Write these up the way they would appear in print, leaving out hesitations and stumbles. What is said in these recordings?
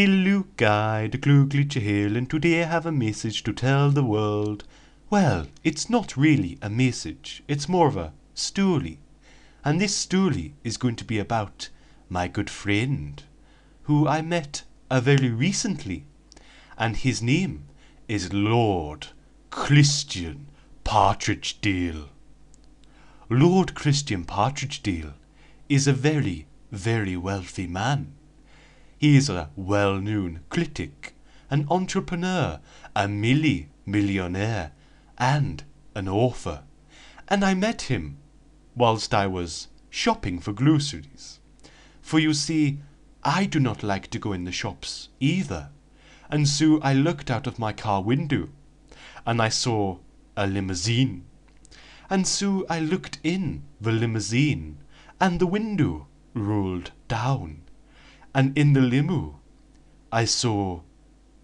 Hello, Guy, the Klokreicher here, and today I have a message to tell the world. Well, it's not really a message, it's more of a story. And this story is going to be about my good friend, who I met very recently. And his name is Lord Christian Partridgedale. Lord Christian Partridgedale is a very, very wealthy man. He is a well-known critic, an entrepreneur, a millionaire, and an author. And I met him whilst I was shopping for groceries. For you see, I do not like to go in the shops either. And so I looked out of my car window, and I saw a limousine. And so I looked in the limousine, and the window rolled down. And in the limo, I saw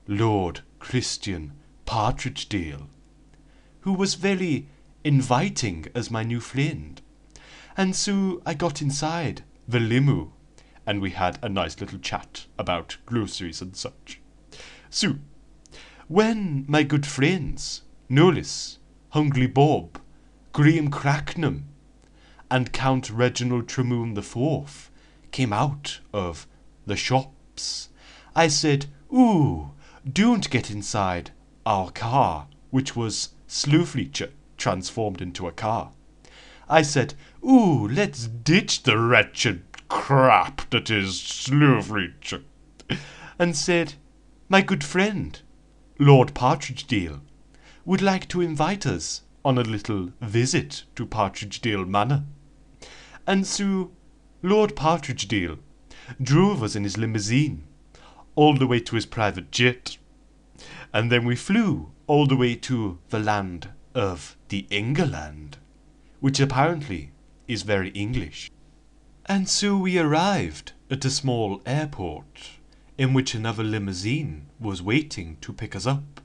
Lord Christian Partridgedale, who was very inviting as my new friend. And so I got inside the limo, and we had a nice little chat about groceries and such. So, when my good friends, Nolis, Hungry Bob, Graham Cracknam, and Count Reginald Tremoon IV came out of the shops, I said, "Ooh, don't get inside our car," which was Klokreicher transformed into a car. I said, "Ooh, let's ditch the wretched crap that is Klokreicher," and said, "My good friend, Lord Partridgedale, would like to invite us on a little visit to Partridgedale Manor." And so Lord Partridgedale drove us in his limousine all the way to his private jet, and then we flew all the way to the land of the England, which apparently is very English. And so we arrived at a small airport in which another limousine was waiting to pick us up,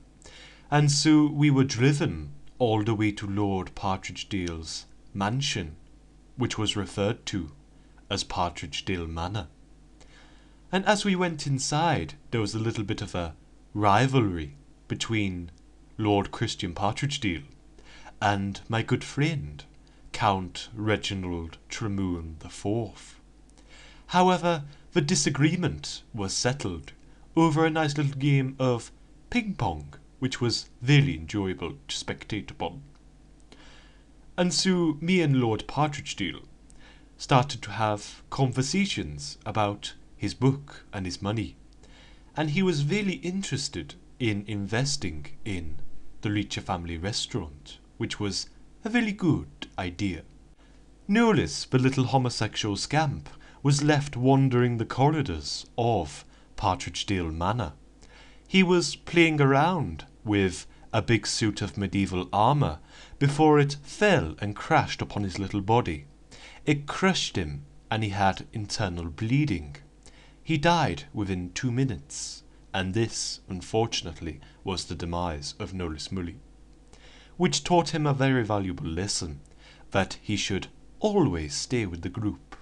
and so we were driven all the way to Lord Partridgedale's mansion, which was referred to as Partridgedale Manor. And as we went inside, there was a little bit of a rivalry between Lord Christian Partridgedale and my good friend, Count Reginald Tremoon IV. However, the disagreement was settled over a nice little game of ping-pong, which was very enjoyable to spectate upon. And so me and Lord Partridgedale started to have conversations about his book and his money, and he was really interested in investing in the Reicher family restaurant, which was a very good idea. Nolis, the little homosexual scamp, was left wandering the corridors of Partridgedale Manor. He was playing around with a big suit of medieval armour before it fell and crashed upon his little body. It crushed him, and he had internal bleeding. He died within 2 minutes, and this, unfortunately, was the demise of Nolis Mully, which taught him a very valuable lesson, that he should always stay with the group.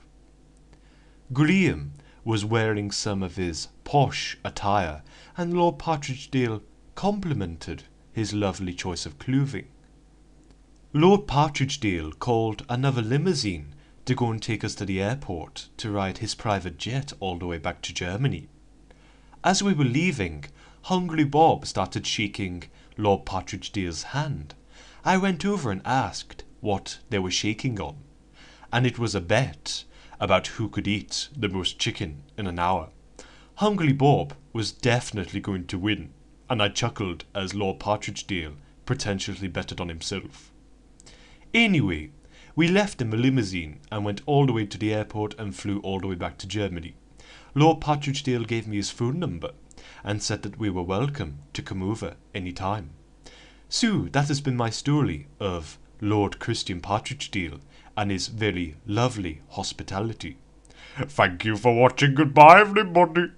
Graham was wearing some of his posh attire, and Lord Partridgedale complimented his lovely choice of clothing. Lord Partridgedale called another limousine to go and take us to the airport to ride his private jet all the way back to Germany. As we were leaving, Hungry Bob started shaking Lord Partridgedale's hand. I went over and asked what they were shaking on, and it was a bet about who could eat the most chicken in an hour. Hungry Bob was definitely going to win, and I chuckled as Lord Partridgedale pretentiously betted on himself. Anyway, we left in the limousine and went all the way to the airport and flew all the way back to Germany. Lord Partridgedale gave me his phone number and said that we were welcome to come over any time. So that has been my story of Lord Christian Partridgedale and his very lovely hospitality. Thank you for watching. Goodbye, everybody.